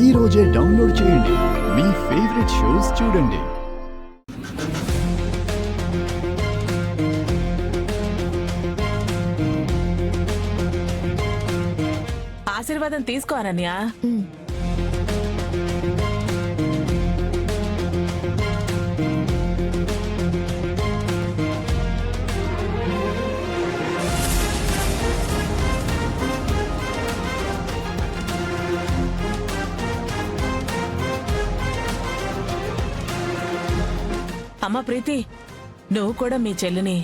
ఈ రోజే డౌన్లోడ్ చేయండి. మీ ఫేవరెట్ షోస్ చూడండి. ఆశీర్వాదం తీసుకో అనన్య. అమ్మా ప్రీతి, నువ్వు కూడా మీ చెల్లిని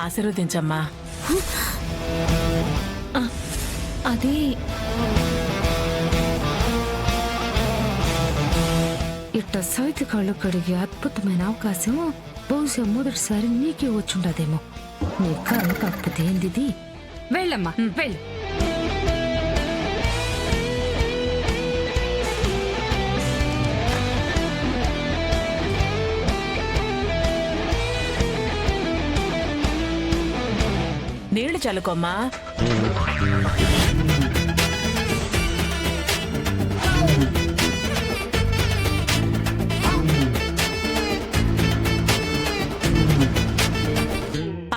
ఆశీర్వదించమ్మా. అది ఇట్ట సైతి కళ్ళు కడిగే అద్భుతమైన అవకాశం బహుశా మొదటిసారి నీకే వచ్చుండదేమో. నీ కళ్ళు కాకపోతే ఏంది? వెళ్ళమ్మా వెళ్ళు. నీళ్లు చల్లుకోమ్మా.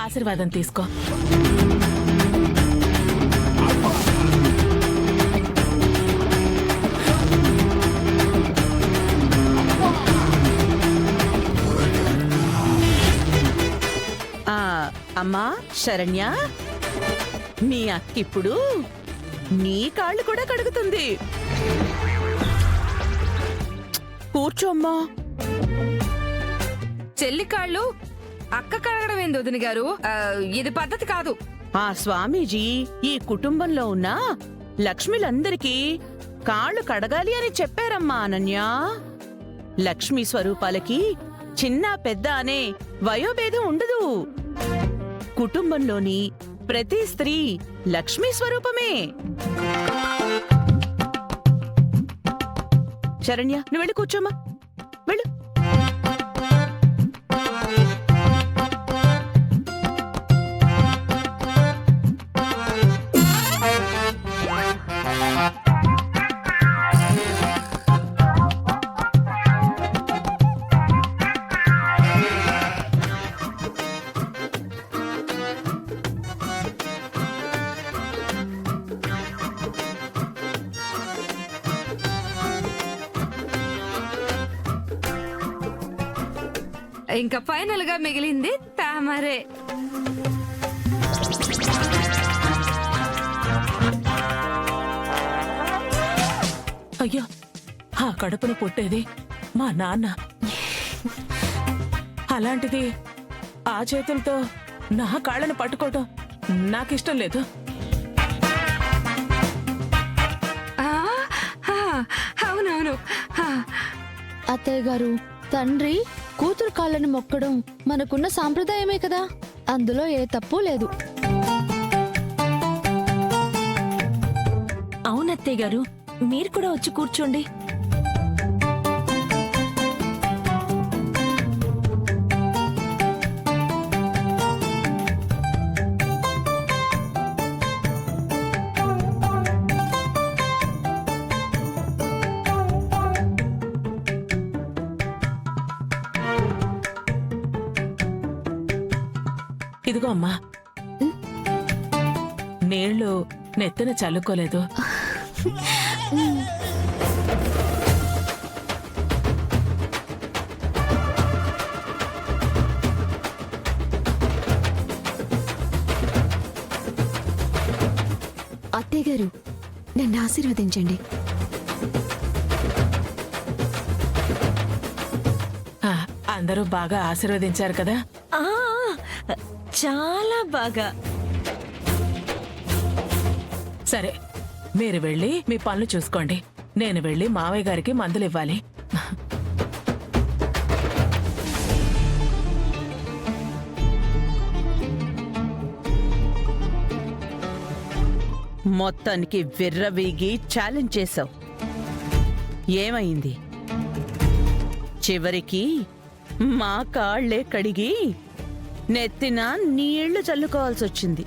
ఆశీర్వాదం తీసుకో. అమ్మా శరణ్య, నీ అక్కిప్పుడు నీ కాళ్ళు కూడా కడుగుతుంది. కూర్చోమ్మా. చెల్లి కాళ్ళు అక్క కడగడం ఏంది వదిన గారు? ఇది పద్ధతి కాదు. ఆ స్వామీజీ ఈ కుటుంబంలో ఉన్న లక్ష్మిలందరికీ కాళ్ళు కడగాలి అని చెప్పారమ్మా అనన్య. లక్ష్మీ స్వరూపాలకి చిన్న పెద్ద అనే వయోభేదం ఉండదు. కుటుంబంలోని ప్రతి స్త్రీ లక్ష్మీ స్వరూపమే. శరణ్య, నువ్వు వెళ్ళి కూర్చోమ్మా, వెళ్ళు. ఇంకా ఫైనల్ గా మిగిలింది తామరే. అయ్యో, ఆ కడుపును పుట్టేది మా నాన్న. అలాంటిది ఆ చేతులతో నా కాళ్ళను పట్టుకోవటం నాకిష్టం లేదు. అవునవును. అత్తయ్య గారు, తండ్రి కూతురు కాళ్ళని మొక్కడం మనకున్న సాంప్రదాయమే కదా, అందులో ఏ తప్పు లేదు. అవునత్తయ్య గారు, మీరు కూడా వచ్చి కూర్చోండి. ఇదిగో అమ్మా, నీళ్లు నెత్తిన చల్లుకోలేదు. అత్తయ్య గారు, నన్ను ఆశీర్వదించండి. అందరూ బాగా ఆశీర్వదించారు కదా? చాలా బాగా. సరే, మీరు వెళ్ళి మీ పనులు చూసుకోండి. నేను వెళ్ళి మావయ్య గారికి మందులు ఇవ్వాలి. మొత్తానికి విర్రవీగి ఛాలెంజ్ చేశావు. ఏమైంది? చివరికి మా కాళ్లే కడిగి నెత్తిన నీళ్లు చల్లుకోవాల్సి వచ్చింది.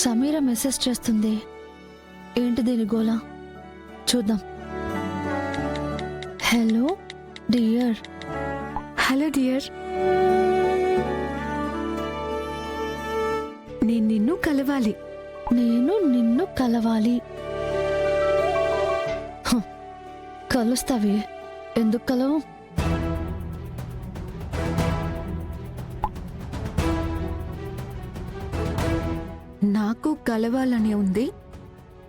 సమీర మెసేజ్ చేస్తుంది. ఏంటి దీని గోలా? చూద్దాం. Hello dear. హలో డియర్, నేను నిన్ను కలవాలి. నేను నిన్ను కలవాలి. హ, కలుస్తావి. ఎందుకు కలవు? నాకు కలవాలని ఉంది,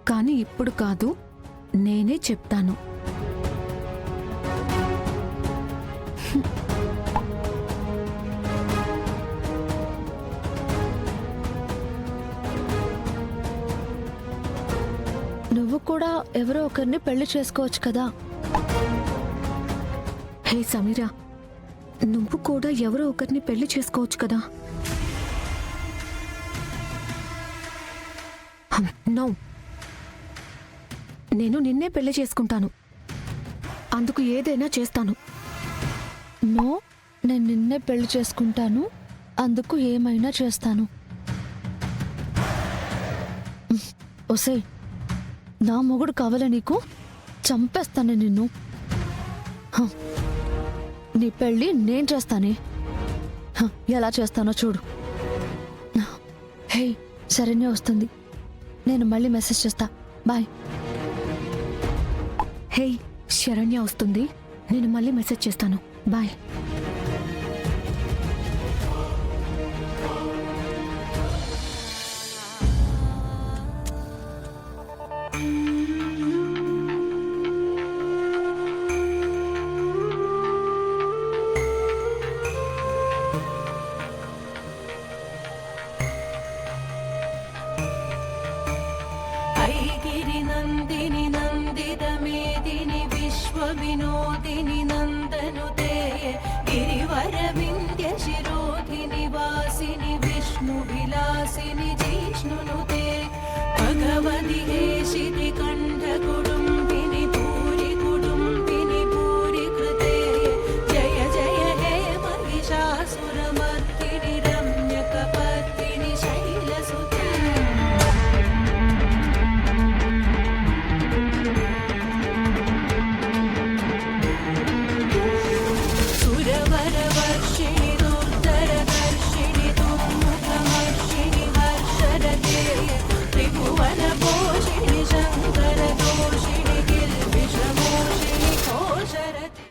కానీ ఇప్పుడు కాదు, నేనే చెప్తాను. నువ్వు కూడా ఎవరో ఒకరిని పెళ్లి చేసుకోవచ్చు కదా. హే సమీరా, నువ్వు కూడా ఎవరో ఒకరిని పెళ్లి చేసుకోవచ్చు కదా. నో, నేను నిన్నే పెళ్లి చేసుకుంటాను. అందుకు ఏదైనా చేస్తాను. నో, నేను నిన్నే పెళ్లి చేసుకుంటాను. అందుకు ఏమైనా చేస్తాను. ఒసే, నా మొగుడు కావాలా నీకు? చంపేస్తాను నిన్ను. హ, నీ పెళ్ళి నేను చేస్తానే. హ, ఎలా చేస్తానో చూడు. హే, శరణ్య వస్తుంది. నేను మళ్ళీ మెసేజ్ చేస్తా. బాయ్. హే, శరణ్య వస్తుంది, నేను మళ్ళీ మెసేజ్ చేస్తాను. బాయ్. गिरिनन्दिनि नन्दितमेदिनि विश्वविनोदिनि नन्दनुते गिरिवरविन्द्यशिरोधिनि वासिनि विष्णुविलासिनि जिष्णुनुते भगवति हेशिति कण्ठकुडुम्बिनि भूरि कुडुम्बिनि भूरि कृते जय जय हे महिषासुरमर्दिनि रम्यकपर्दिनि शैलसुते सुरवरवर्षिणि दुर्धरदर्शिणि दुर्मुखमर्षिणि हर्षरते त्रिभुवनपोषिणि शङ्करदोषिणि किल्बिषमोषिणि घोषरते